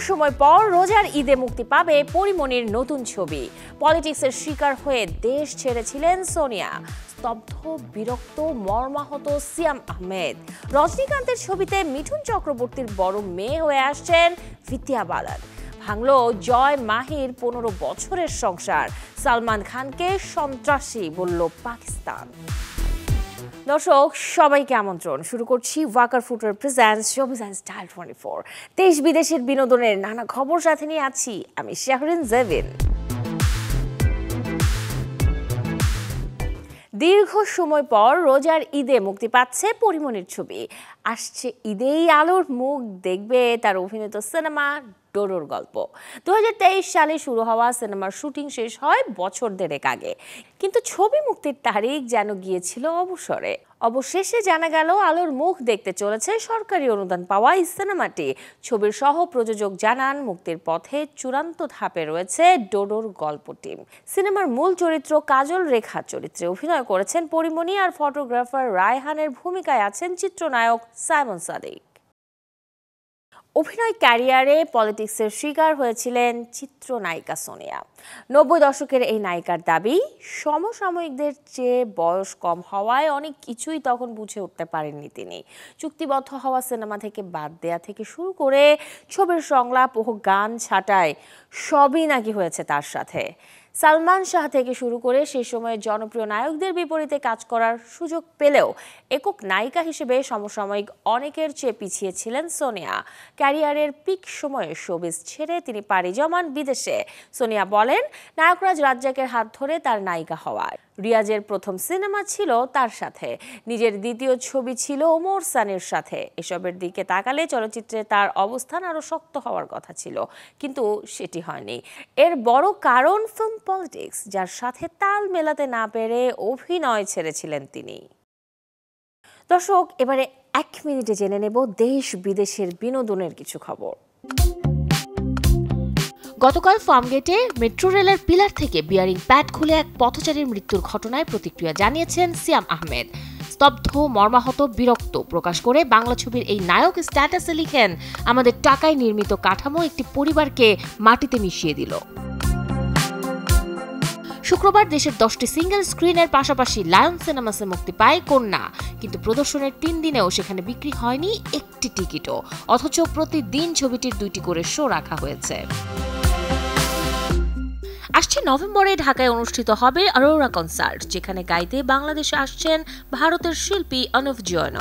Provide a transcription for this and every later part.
সময় পর রোজার ঈদে মুক্তি পাবে পরিমণির নতুন ছবি। পলিটিক্সের শিকার হয়ে দেশ ছেড়েছিলেন সোনিয়া। স্তব্ধ, বিরক্ত, মর্মাহত সিয়াম আহমেদ। রজনীকান্তের ছবিতে মিঠুন চক্রবর্তীর বড় মেয়ে হয়ে আসছেন বিদ্যা বালান। ভাঙলো জয় মাহির 15 বছরের সংসার। সালমান খানকে সন্ত্রাসী বলল পাকিস্তান। দর্শক সবাইকে আমন্ত্রণ। শুরু করছি Walker footwear presents showbiz and style 24। দেশ বিদেশের বিনোদনের নানা খবর সাথে নিয়ে আছি আমি শাহরিন জেভিন। দীর্ঘ সময় পর রোজার ঈদে মুক্তি পাচ্ছে পরিমণির ছবি। আসছে ঈদেই আলোর মুখ দেখবে তার অভিনীত সিনেমা ডোডোর গল্প। 2023 সালে শুরু হওয়া সিনেমার শুটিং শেষ হয় বছর দেড়েক আগে, কিন্তু ছবি মুক্তির তারিখ যেন গিয়েছিল অবসরে। অবশেষে জানা গেল আলোর মুখ দেখতে চলেছে সরকারি অনুদান পাওয়া এই সিনেমাটি। ছবির সহ প্রযোজক জানান মুক্তির পথে চূড়ান্ত ধাপে রয়েছে ডোডোর গল্প টিম। সিনেমার মূল চরিত্র কাজল রেখা চরিত্রে অভিনয় করেছেন পরিমণি, আর ফটোগ্রাফার রায়হানের ভূমিকায় আছেন চিত্রনায়ক সাইমন সাদিক। অভিনয় ক্যারিয়ারে পলিটিক্সের শিকার হয়েছিলেন চিত্রনায়িকা সোনিয়া। 90 দশকের এই নায়িকার দাবি, সমসাময়িকদের চেয়ে বয়স কম হওয়ায় অনেক কিছুই তখন বুঝে উঠতে পারেননি তিনি। চুক্তিবদ্ধ হওয়া সিনেমা থেকে বাদ দেয়া থেকে শুরু করে ছবির সংলাপ ও গান ছাঁটাই সবই নাকি হয়েছে তার সাথে। সালমান শাহ থেকে শুরু করে সেই সময়ে জনপ্রিয় নায়কদের বিপরীতে কাজ করার সুযোগ পেলেও একক নায়িকা হিসেবে সমসাময়িক অনেকের চেয়ে পিছিয়ে ছিলেন সোনিয়া। ক্যারিয়ারের পিক সময়ে শোবিজ ছেড়ে তিনি পাড়ি জমান বিদেশে। সোনিয়া বলেন, নায়করাজ রাজ্জাকের হাত ধরে তার নায়িকা হওয়ার। রিয়াজের প্রথম সিনেমা ছিল তার সাথে, নিজের দ্বিতীয় ছবি ছিল ওমর সানির সাথে। এসবের দিকে তাকালে চলচ্চিত্রে তার অবস্থান আরও শক্ত হওয়ার কথা ছিল, কিন্তু সেটি হয়নি। এর বড় কারণ ফিল্ম পলিটিক্স, যার সাথে তাল মেলাতে না পেরে অভিনয় ছেড়েছিলেন তিনি। দর্শক, এবারে 1 মিনিটে জেনে নেব দেশ বিদেশের বিনোদনের কিছু খবর। গতকাল ফার্মগেটে মেট্রো রেলের পিলার থেকে বিয়ারিং প্যাড খুলে এক পথচারীর মৃত্যুর ঘটনায় প্রতিক্রিয়া জানিয়েছেন সিয়াম আহমেদ। স্তব্ধ, মর্মাহত, বিরক্ত প্রকাশ করে বাংলা ছবির এই নায়ক স্ট্যাটাসে লিখেন, আমাদের টাকায় নির্মিত কাঠামো একটি পরিবারকে মাটিতে মিশিয়ে দিল। শুক্রবার দেশের 10টি সিঙ্গেল স্ক্রিনের পাশাপাশি লায়ন সিনেমাসে মুক্তি পায় কন্যা, কিন্তু প্রদর্শনের 3 দিনেও সেখানে বিক্রি হয়নি একটি টিকিটও, অথচ প্রতিদিন ছবিটির 2টি করে শো রাখা হয়েছে। আসছে নভেম্বরে ঢাকায় অনুষ্ঠিত হবে অরোরা কনসার্ট, যেখানে গাইতে বাংলাদেশে আসছেন ভারতের শিল্পী অনুভ জৈন।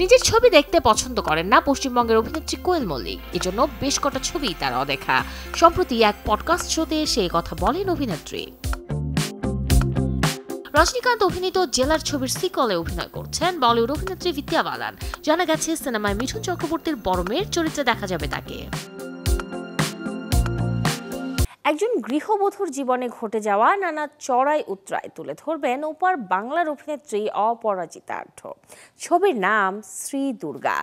নিজের ছবি দেখতে পছন্দ করেন না পশ্চিমবঙ্গের অভিনেত্রী কোয়েল মল্লিক, এজন্য বেশ কটা ছবি তার অদেখা। সম্প্রতি এক পডকাস্ট শোতে সেই কথা বলেন অভিনেত্রী। রজনীকান্ত অভিনীত জেলার ছবির সিকলে অভিনয় করছেন বলিউড অভিনেত্রী বিদ্যা বালান। জানা গেছে সিনেমায় মিঠুন চক্রবর্তীর বড় মেয়ের চরিত্রে দেখা যাবে তাকে। একজন গৃহবধূর জীবনে ঘটে যাওয়া নানা চড়াই উতরাই তুলে ধরবেন ওপার বাংলার অভিনেত্রী অপরাজিতা আঢ্য। ছবির নাম শ্রী দুর্গা।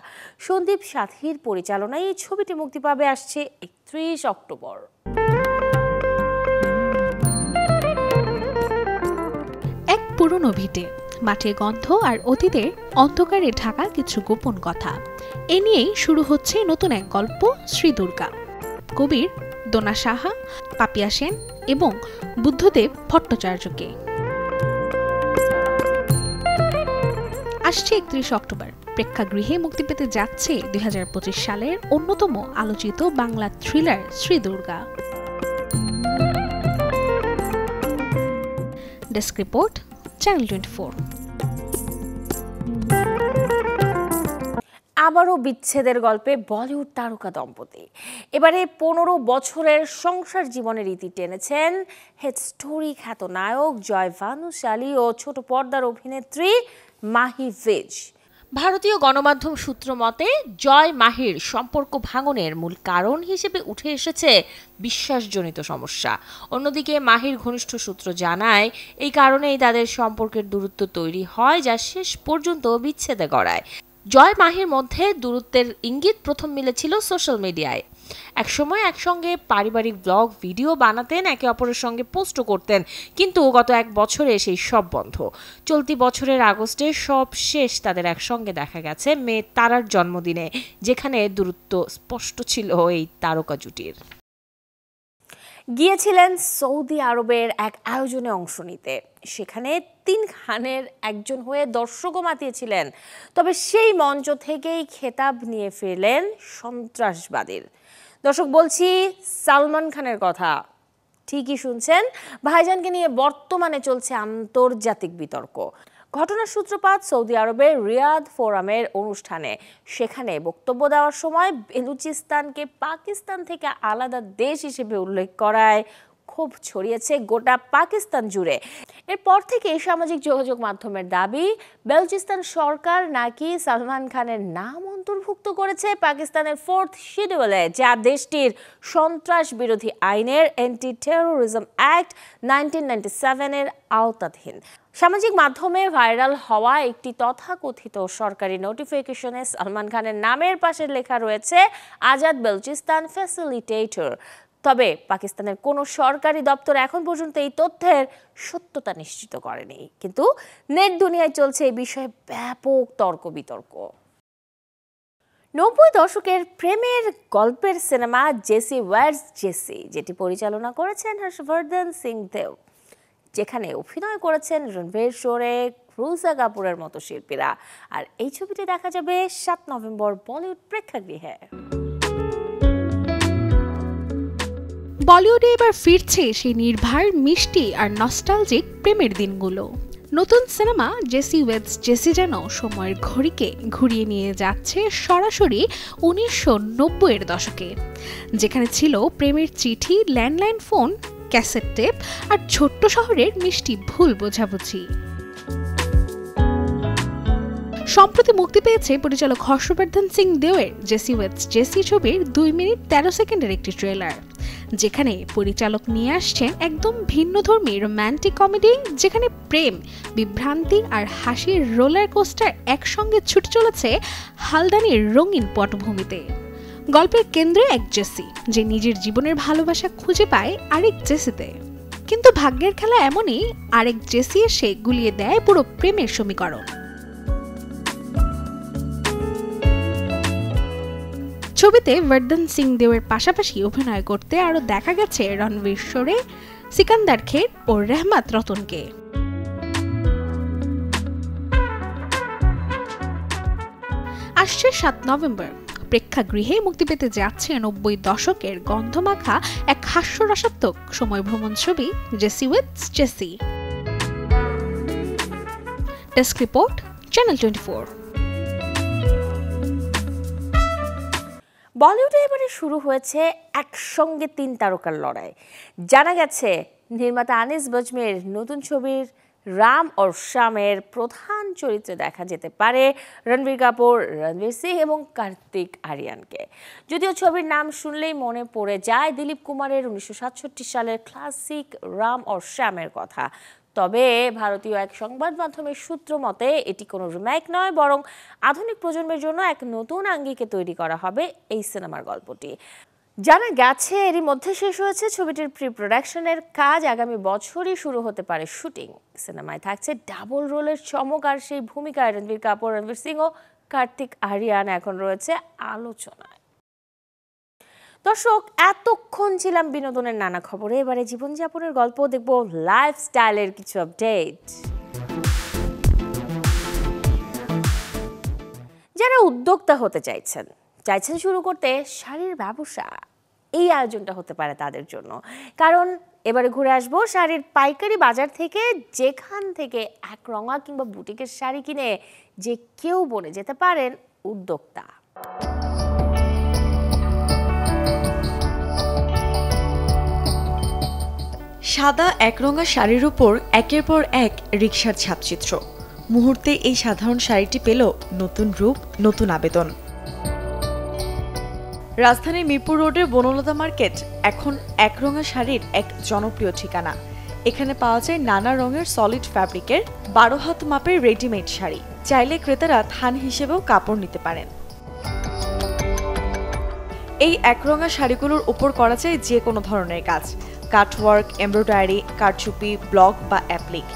সন্দীপ সাথীর পরিচালনায় এই ছবিটি মুক্তি পাবে আসছে 31 অক্টোবর। এক পুরনো ভিটে, মাটির গন্ধ আর অতীতের অন্ধকারে ঢাকা কিছু গোপন কথা, এ নিয়েই শুরু হচ্ছে নতুন এক গল্প শ্রী দুর্গা। কবির দোনা সাহা, পাপিয়া সেন এবং বুদ্ধদেব ভট্টাচার্যকে। আসছে 31 অক্টোবর। প্রেক্ষাগৃহে মুক্তি পেতে যাচ্ছে 2025 সালের অন্যতম আলোচিত Bangla thriller Shri Durga. Desk report, channel 24। আবারও বিচ্ছেদের গল্পে বলিউড তারকা দম্পতি। এবারে 15 বছরের সংসার জীবনের ইতি টেনেছেন হেড স্টোরি খ্যাত নায়ক জয় ভানুশালী ও ছোট পর্দার অভিনেত্রী মাহি ভিজ। ভারতীয় গণমাধ্যম সূত্র মতে জয় মাহির সম্পর্ক ভাঙনের মূল কারণ হিসেবে উঠে এসেছে বিশ্বাসজনিত সমস্যা। অন্যদিকে মাহির ঘনিষ্ঠ সূত্র জানায়, এই কারণেই তাদের সম্পর্কের দূরত্ব তৈরি হয়, যা শেষ পর্যন্ত বিচ্ছেদে গড়ায়। জয় মাহির মধ্যে দূরত্বের ইঙ্গিত প্রথম মিলেছিল সোশ্যাল মিডিয়ায়। একসময় একসঙ্গে পারিবারিক ব্লগ ভিডিও বানাতেন, একে অপরের সঙ্গে পোস্টও করতেন, কিন্তু গত 1 বছরে সেই সব বন্ধ। চলতি বছরের আগস্টে সব শেষ তাদের একসঙ্গে দেখা গেছে মেয়ে তারার জন্মদিনে, যেখানে দূরত্ব স্পষ্ট ছিল এই তারকা জুটির। গিয়েছিলেন সৌদি আরবের এক আয়োজনে অংশ নিতে, সেখানে 3 খানের একজন হয়ে দর্শকও মাতিয়েছিলেন। তবে সেই মঞ্চ থেকেই খেতাব নিয়ে ফিরলেন সন্ত্রাসবাদীর। দর্শক, বলছি সালমান খানের কথা। ঠিকই শুনছেন, ভাইজানকে নিয়ে বর্তমানে চলছে আন্তর্জাতিক বিতর্ক। ঘটনার সূত্রপাত সৌদি আরবের রিয়াদ ফোরামের অনুষ্ঠানে। সেখানে বক্তব্য দেওয়ার সময় বেলুচিস্তানকে পাকিস্তান থেকে আলাদা দেশ হিসেবে উল্লেখ করায় ক্ষোভ ছড়িয়েছে গোটা পাকিস্তান জুড়ে। এরপর থেকে সামাজিক যোগাযোগ মাধ্যমের দাবি, বেলুচিস্তান সরকার নাকি সালমান খানের নাম অন্তর্ভুক্ত করেছে পাকিস্তানের 4th শিডিউলে, যা দেশটির সন্ত্রাস বিরোধী আইনের অ্যান্টি টেরোরিজম অ্যাক্ট 1997 এর আওতাধীন। সামাজিক মাধ্যমে ভাইরাল হওয়া একটি তথাকথিত সরকারি নোটিফিকেশনে সালমান খানের নামের পাশে লেখা রয়েছে আজাদ বেলুচিস্তান ফ্যাসিলিটেটর। তবে পাকিস্তানের কোনো সরকারি দপ্তর এখন পর্যন্ত এই তথ্যের সত্যতা নিশ্চিত করেনি। কিন্তু নেট দুনিয়ায় চলছে এই বিষয়ে ব্যাপক তর্ক বিতর্ক। 90 দশকের প্রেমের গল্পের সিনেমা জেসি ওয়ার্স জেসি, যেটি পরিচালনা করেছেন হর্ষবর্ধন সিং দেও, যেখানে অভিনয় করেছেন রণবীর শোরে, ক্রুজা কাপুরের মতো শিল্পীরা। আর এই ছবিটি দেখা যাবে 7 নভেম্বর বলিউড প্রেক্ষাগৃহে। বলিউডে এবার ফিরছে সেই নির্ভার, মিষ্টি আর নস্টালজিক প্রেমের দিনগুলো। নতুন সিনেমা জেসি ওয়েডস জেসি যেন সময়ের ঘড়িকে ঘুরিয়ে নিয়ে যাচ্ছে সরাসরি 1990-এর দশকে, যেখানে ছিল প্রেমের চিঠি, ল্যান্ডলাইন ফোন, ক্যাসেট টেপ আর ছোট্ট শহরের মিষ্টি ভুল বোঝাবুঝি। সম্প্রতি মুক্তি পেয়েছে পরিচালক Harshvardhan Singh দেওয়ের JC weds JC ছবির 2 মিনিট 13 সেকেন্ডের একটি ট্রেলার, যেখানে পরিচালক নিয়ে আসছেন একদম ভিন্নধর্মী রোম্যান্টিক কমেডি, যেখানে প্রেম, বিভ্রান্তি আর হাসির রোলার কোস্টার একসঙ্গে ছুটে চলেছে হালদানির রঙিন পটভূমিতে। গল্পের কেন্দ্রে এক জেসি, যে নিজের জীবনের ভালোবাসা খুঁজে পায় আরেক জেসিতে, কিন্তু ভাগ্যের খেলা এমনই, আরেক জেসি এসে গুলিয়ে দেয় পুরো প্রেমের সমীকরণ। ছবিতে বর্ধন সিং দেওয়ের পাশাপাশি অভিনয় করতে আরও দেখা গেছে রণবীর শোরে, সিকান্দার খের ও রেহমাত রতনকে। আসছে 7 নভেম্বর প্রেক্ষাগৃহে মুক্তি পেতে যাচ্ছে 90 দশকের গন্ধমাখা এক হাস্যরসাত্মক সময় ভ্রমণ ছবি Jassi weds Jassi. Desk report, channel 24। বলিউডে এবারে শুরু হয়েছে একসঙ্গে 3 তারকার লড়াই। জানা গেছে নির্মাতা আনিস বজমের নতুন ছবির রাম और শ্যামের প্রধান চরিত্রে দেখা যেতে পারে রণবীর কাপুর, রণবীর সিং এবং কার্তিক আরিয়ানকে। যদিও ছবির নাম শুনলেই মনে পড়ে যায় দিলীপ কুমারের 1967 সালের ক্লাসিক রাম और শ্যামের কথা। তবে ভারতীয় এক সংবাদ মাধ্যমের সূত্র মতে এটি কোনো রিমেক নয়, বরং আধুনিক প্রজন্মের জন্য এক নতুন আঙ্গিকে তৈরি করা হবে এই সিনেমার গল্পটি। জানা গেছে এরই মধ্যে শেষ হয়েছে ছবিটির প্রি প্রোডাকশনের কাজ, আগামী বছরই শুরু হতে পারে শুটিং। সিনেমায় থাকছে ডাবল রোলের চমক, আর সেই ভূমিকায় রণবীর কাপুর, রণবীর সিং ও কার্তিক আরিয়ান এখন রয়েছে আলোচনায়। দর্শক, এতক্ষণ ছিলাম বিনোদনের নানা খবরে, এবারে জীবনযাপনের গল্প দেখব, লাইফস্টাইলের কিছু আপডেট। যারা উদ্যোক্তা হতে চাইছেন শুরু করতে শাড়ির ব্যবসা, এই আয়োজনটা হতে পারে তাদের জন্য। কারণ এবারে ঘুরে আসবো শাড়ির পাইকারি বাজার থেকে, যেখান থেকে একরঙা কিংবা বুটিকের শাড়ি কিনে যে কেউ বনে যেতে পারেন উদ্যোক্তা। সাদা একরঙা শাড়ির উপর একের পর এক রিকশার ছাপচিত্র। মুহূর্তে এই সাধারণ শাড়িটি পেল নতুন রূপ, নতুন আবেদন। রাজধানীর মিরপুর রোডের বনলতা মার্কেট এখন একরঙা শাড়ির এক জনপ্রিয় ঠিকানা। এখানে পাওয়া যায় নানা রঙের সলিড ফ্যাব্রিকের 12 হাত মাপের রেডিমেড শাড়ি। চাইলে ক্রেতারা থান হিসেবেও কাপড় নিতে পারেন। এই একরঙা শাড়িগুলোর উপর করা যায় যে কোনো ধরনের কাজ, কাটওয়ার্ক, এমব্রয়ডারি, কারচুপি, ব্লক বা অ্যাপ্লিক।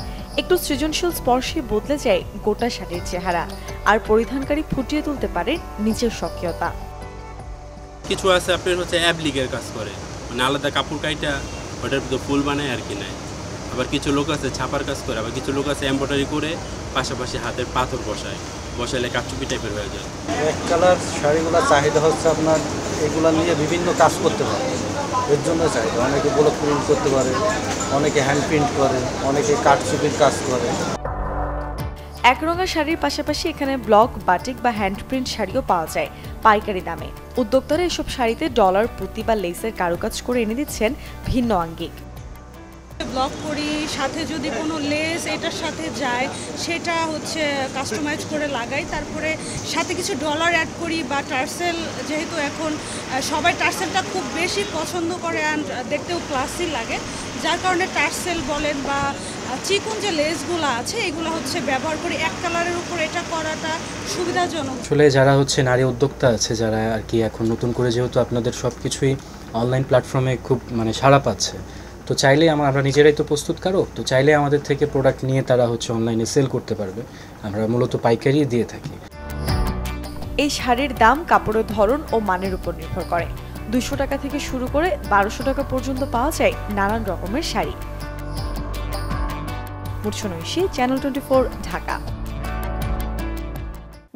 একটু সৃজনশীল স্পর্শে বদলে যায় গোটা শাড়ির চেহারা, আর পরিধানকারী ফুটিয়ে তুলতে পারে নিজের স্বকীয়তা। কিছু আছে আপনার হচ্ছে অ্যাপ্লিকের কাজ করে, মানে আলাদা কাপড় কাইটা ওটার ভিতরে ফুল বানায় আর কি নেয়। আবার কিছু লোক আছে ছাপার কাজ করে, আবার কিছু লোক আছে এমব্রয়ডারি করে পাশাপাশি হাতের পাথর বসাইলে কারচুপি টাইপের হয়ে যায়। এক কালার শাড়িগুলোর চাহিদা হচ্ছে আপনার এগুলা নিয়ে বিভিন্ন কাজ করতে পারে, এর জন্য চাহিদা। অনেকে ব্লক প্রিন্ট করতে পারে, অনেকে হ্যান্ড প্রিন্ট করে, অনেকে কাঠচুপির কাজ করে। একরঙা শাড়ির পাশাপাশি এখানে ব্লক, বাটিক বা হ্যান্ড প্রিন্ট শাড়িও পাওয়া যায় পাইকারি দামে। উদ্যোক্তারা এসব শাড়িতে ডলার, পুঁতি বা লেসের কারুকাজ করে এনে দিচ্ছেন ভিন্ন আঙ্গিক। ব্লক করি, সাথে যদি কোনো লেস এটার সাথে যায় সেটা হচ্ছে কাস্টমাইজ করে লাগাই, তারপরে সাথে কিছু ডলার অ্যাড করি বা টার্সেল, যেহেতু এখন সবাই টার্সেলটা খুব বেশি পছন্দ করে অ্যান্ড দেখতেও ক্লাসি লাগে, যার কারণে টার্সেল বলেন বা চিকন যে লেসগুলো আছে এগুলো হচ্ছে ব্যবহার করি। এক কালারের উপর এটা করাটা সুবিধাজনক। আসলে যারা হচ্ছে নারী উদ্যোক্তা আছে, যারা আর কি এখন নতুন করে যেহেতু আপনাদের সব কিছুই অনলাইন প্ল্যাটফর্মে খুব মানে সাড়া পাচ্ছে, তো চাইলে আমরা নিজেরাই তো প্রস্তুতকারক, তো চাইলে আমাদের থেকে প্রোডাক্ট নিয়ে তারা হচ্ছে অনলাইনে সেল করতে পারবে। আমরা মূলত পাইকারি দিয়ে থাকি। এই শাড়ির দাম কাপড়ের ধরন ও মানের উপর নির্ভর করে। 200 টাকা থেকে শুরু করে 1200 টাকা পর্যন্ত পাওয়া যায় নানান রকমের শাড়ি। মুর্শন ঐশী, চ্যানেল 24, ঢাকা।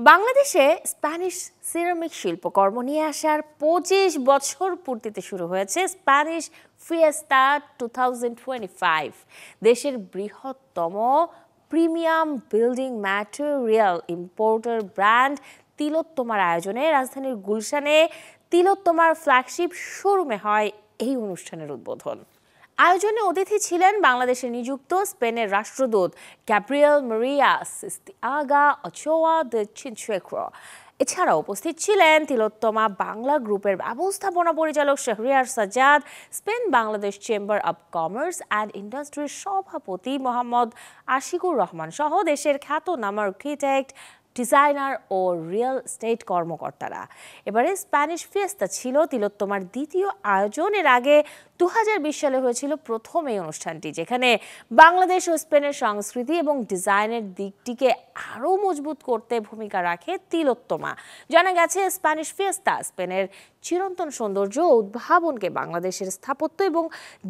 বাংলাদেশে স্প্যানিশ সিরামিক শিল্পকর্ম নিয়ে আসার 25 বছর পূর্তিতে শুরু হয়েছে স্প্যানিশ ফিয়েস্তা 2025। দেশের বৃহত্তম premium building material importer brand তিলোত্তমার আয়োজনে রাজধানীর গুলশানে তিলোত্তমার ফ্ল্যাগশিপ শোরুমে হয় এই অনুষ্ঠানের উদ্বোধন। আয়োজনে অতিথি ছিলেন বাংলাদেশে নিযুক্ত স্পেনের রাষ্ট্রদূত গ্যাব্রিয়েল মারিয়া সিস্তিয়াগা ওচোয়া দে চিনচুয়েক্রো। এছাড়াও উপস্থিত ছিলেন তিলোত্তমা বাংলা গ্রুপের ব্যবস্থাপনা পরিচালক Shahriar Sajjad, Spain Bangladesh chamber of commerce and ইন্ডাস্ট্রির সভাপতি মোহাম্মদ আশিকুর রহমান সহ দেশের খ্যাতনামা আর্কিটেক্ট, ডিজাইনার ও রিয়েল এস্টেট কর্মকর্তারা। এবারে স্প্যানিশ ফিয়েস্তা ছিল তিলোত্তমার দ্বিতীয় আয়োজন। এর আগে 2020 সালে হয়েছিল প্রথম এই অনুষ্ঠানটি, যেখানে বাংলাদেশ ও স্পেনের সংস্কৃতি এবং ডিজাইনের দিকটিকে আরও মজবুত করতে ভূমিকা রাখে তিলোত্তমা। জানা গেছে স্প্যানিশ ফিয়েস্তা স্পেনের চিরন্তন সৌন্দর্য ও উদ্ভাবনকে বাংলাদেশের স্থাপত্য এবং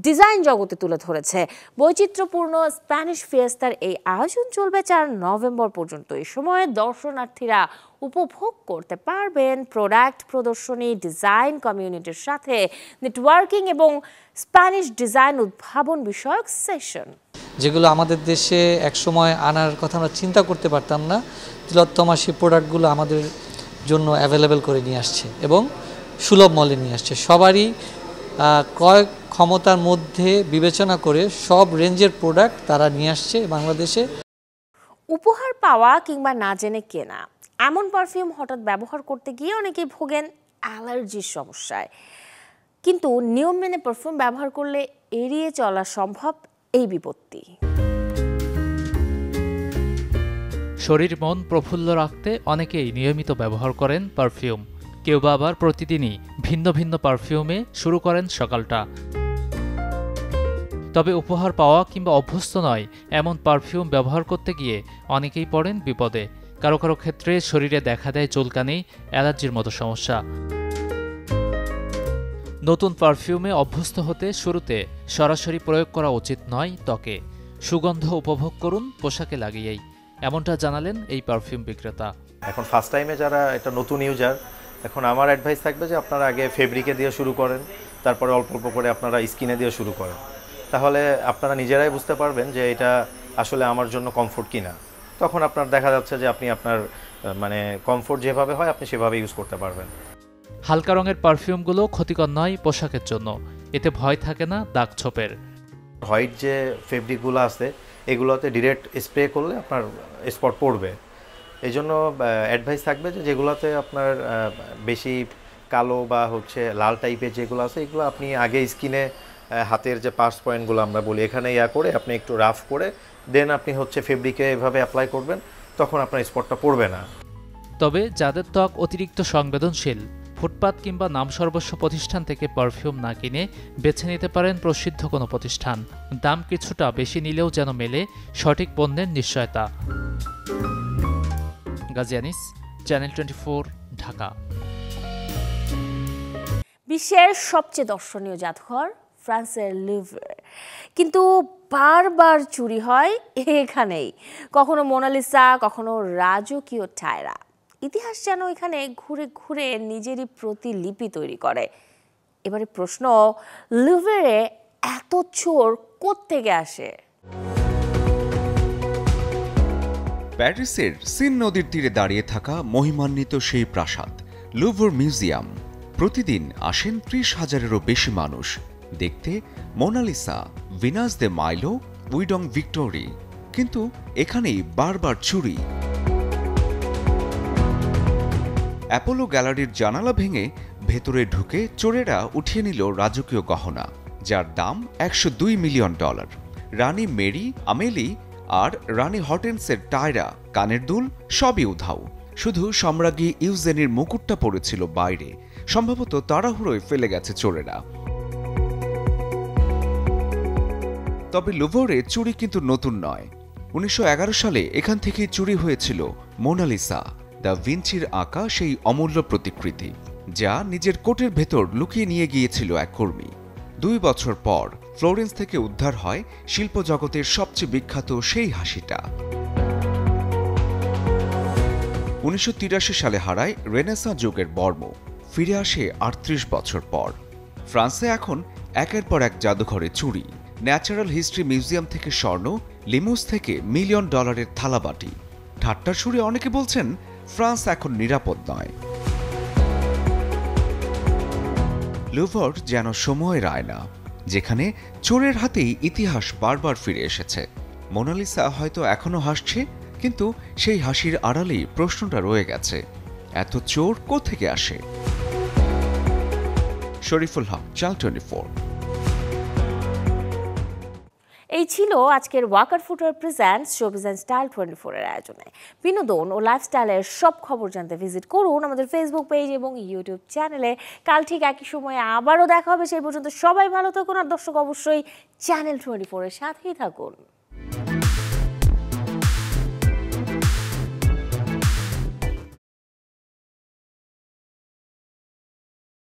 ডিজাইন জগতে তুলে ধরেছে। বৈচিত্র্যপূর্ণ স্প্যানিশ ফিয়েস্তার এই আয়োজন চলবে 4 নভেম্বর পর্যন্ত। এই সময়ে দর্শনার্থীরা উপভোগ করতে পারবেন প্রোডাক্ট প্রদর্শনী, ডিজাইন কমিউনিটির সাথে নেটওয়ার্কিং এবং স্প্যানিশ ডিজাইন উদ্ভাবন বিষয়ক সেশন, যেগুলো আমাদের দেশে একসময় আনার কথা আমরা চিন্তা করতে পারতাম না। তিলোত্তমা সেই প্রোডাক্টগুলো আমাদের জন্য অ্যাভেলেবেল করে নিয়ে আসছে এবং সুলভ মূল্যে নিয়ে আসছে। সবারই ক্রয় ক্ষমতার মধ্যে বিবেচনা করে সব রেঞ্জের প্রোডাক্ট তারা নিয়ে আসছে বাংলাদেশে। উপহার পাওয়া কিংবা না জেনে কেনা এমন পারফিউম হঠাৎ ব্যবহার করতে গিয়ে অনেকেই ভোগেন অ্যালার্জির সমস্যায়, কিন্তু নিয়ম মেনে পারফিউম ব্যবহার করলে এড়িয়ে চলা সম্ভব এই বিপত্তি। শরীর মন প্রফুল্ল রাখতে অনেকেই নিয়মিত ব্যবহার করেন পারফিউম। কেউ বা আবার প্রতিদিনই ভিন্ন ভিন্ন পারফিউমে শুরু করেন সকালটা। তবে উপহার পাওয়া কিংবা অভ্যস্ত নয় এমন পারফিউম ব্যবহার করতে গিয়ে অনেকেই পড়েন বিপদে। কারো কারো ক্ষেত্রে শরীরে দেখা দেয় চুলকানি, অ্যালার্জির মতো সমস্যা। নতুন পারফিউমে অভ্যস্ত হতে শুরুতে সরাসরি প্রয়োগ করা উচিত নয় ত্বকে। সুগন্ধ উপভোগ করুন পোশাকে লাগিয়েই, এমনটা জানালেন এই পারফিউম বিক্রেতা। এখন ফার্স্ট টাইমে যারা এটা নতুন ইউজার, এখন আমার অ্যাডভাইস থাকবে যে আপনারা আগে ফেব্রিকে দিয়ে শুরু করেন, তারপরে অল্প অল্প করে আপনারা স্কিনে দিয়ে শুরু করেন। তাহলে আপনারা নিজেরাই বুঝতে পারবেন যে এটা আসলে আমার জন্য কমফোর্ট কিনা। তখন আপনার দেখা যাচ্ছে যে আপনি আপনার মানে কমফোর্ট যেভাবে হয় আপনি সেভাবে ইউজ করতে পারবেন। হালকা রঙের পারফিউমগুলো ক্ষতিকর নয় পোশাকের জন্য, এতে ভয় থাকে না দাগ ছোপের। হোয়াইট যে ফেব্রিকগুলো আছে এগুলোতে ডিরেক্ট স্প্রে করলে আপনার স্পট পড়বে। এই জন্য অ্যাডভাইস থাকবে যে যেগুলোতে আপনার বেশি কালো বা হচ্ছে লাল টাইপের যেগুলো আছে এগুলো আপনি আগে স্কিনে হাতের যে পাস পয়েন্টগুলো আমরা বলি এখানে করে আপনি একটু রাফ করে দেন আপনি হচ্ছে ফেব্রিকে এভাবে অ্যাপ্লাই করবেন, তখন আপনার স্পটটা পড়বে না। তবে যাদের ত্বক অতিরিক্ত সংবেদনশীল, ফুটপাত কিংবা নামসর্বস্ব প্রতিষ্ঠান থেকে পারফিউম না কিনে বেছে নিতে পারেন প্রসিদ্ধ কোনো প্রতিষ্ঠান। দাম কিছুটা বেশি নিলেও যেন মেলে সঠিক পণ্যের নিশ্চয়তা। গাজী আনিস, চ্যানেল 24, ঢাকা। বিশ্বের সবচেয়ে দর্শনীয় জাদুঘর ফ্রান্সের লুভ্রে, কিন্তু বারবার চুরি হয় এখানেই। কখনো মোনালিসা, কখনো রাজকীয় টায়রা। ইতিহাস যেন এখানে ঘুরে ঘুরে নিজেরই প্রতিলিপি তৈরি করে। এবারে প্রশ্ন, লুভ্রে এত চোর কোত্থেকে আসে? প্যারিসের সিন নদীর তীরে দাঁড়িয়ে থাকা মহিমান্বিত সেই প্রাসাদ লুভর মিউজিয়াম। প্রতিদিন আসেন 30,000-এরও বেশি মানুষ দেখতে মোনালিসা, ভিনাস দে মাইলো, উইডং ভিক্টোরি। কিন্তু এখানেই বারবার চুরি। অ্যাপোলো গ্যালারির জানালা ভেঙে ভেতরে ঢুকে চোরেরা উঠিয়ে নিল রাজকীয় গহনা, যার দাম $102 মিলিয়ন। রানী মেরি, আমেলি আর রানী হর্টেন্সের টায়রা, কানের দুল সবই উধাও। শুধু সম্রাজ্ঞী ইউজেনির মুকুটটা পড়েছিল বাইরে, সম্ভবত তাড়াহুড়োয় ফেলে গেছে চোরেরা। তবে লুভরে চুরি কিন্তু নতুন নয়। 1911 সালে এখান থেকেই চুরি হয়েছিল মোনালিসা, দ্য ভিঞ্চির আঁকা সেই অমূল্য প্রতিকৃতি, যা নিজের কোটের ভেতর লুকিয়ে নিয়ে গিয়েছিল এক কর্মী। 2 বছর পর ফ্লোরেন্স থেকে উদ্ধার হয় শিল্প জগতের সবচেয়ে বিখ্যাত সেই হাসিটা। 1983 সালে হারায় রেনেসাঁ যুগের বর্ম, ফিরে আসে 38 বছর পর। ফ্রান্সে এখন একের পর এক জাদুঘরে চুরি। ন্যাচারাল হিস্ট্রি মিউজিয়াম থেকে স্বর্ণ, লিমুস থেকে $1 মিলিয়ন থালাবাটি। ঠাট্টার সুরে অনেকে বলছেন ফ্রান্স এখন নিরাপদ নয়। লুভর যেন সময়ের আয়না, যেখানে চোরের হাতেই ইতিহাস বারবার ফিরে এসেছে। মোনালিসা হয়তো এখনো হাসছে, কিন্তু সেই হাসির আড়ালেই প্রশ্নটা রয়ে গেছে, এত চোর কোত্থেকে আসে? শরীফুল হক, চ্যানেল 24। এই ছিল আজকের Walker footwear presents showbiz and style 24 এর আয়োজনে। বিনোদন ও লাইফস্টাইলের সব খবর জানতে ভিজিট করুন আমাদের ফেসবুক পেজ এবং ইউটিউব চ্যানেলে। কাল ঠিক একই সময়ে আবারও দেখা হবে। সেই পর্যন্ত সবাই ভালো থাকুন, আর দর্শক অবশ্যই চ্যানেল 24 এর সাথেই থাকুন।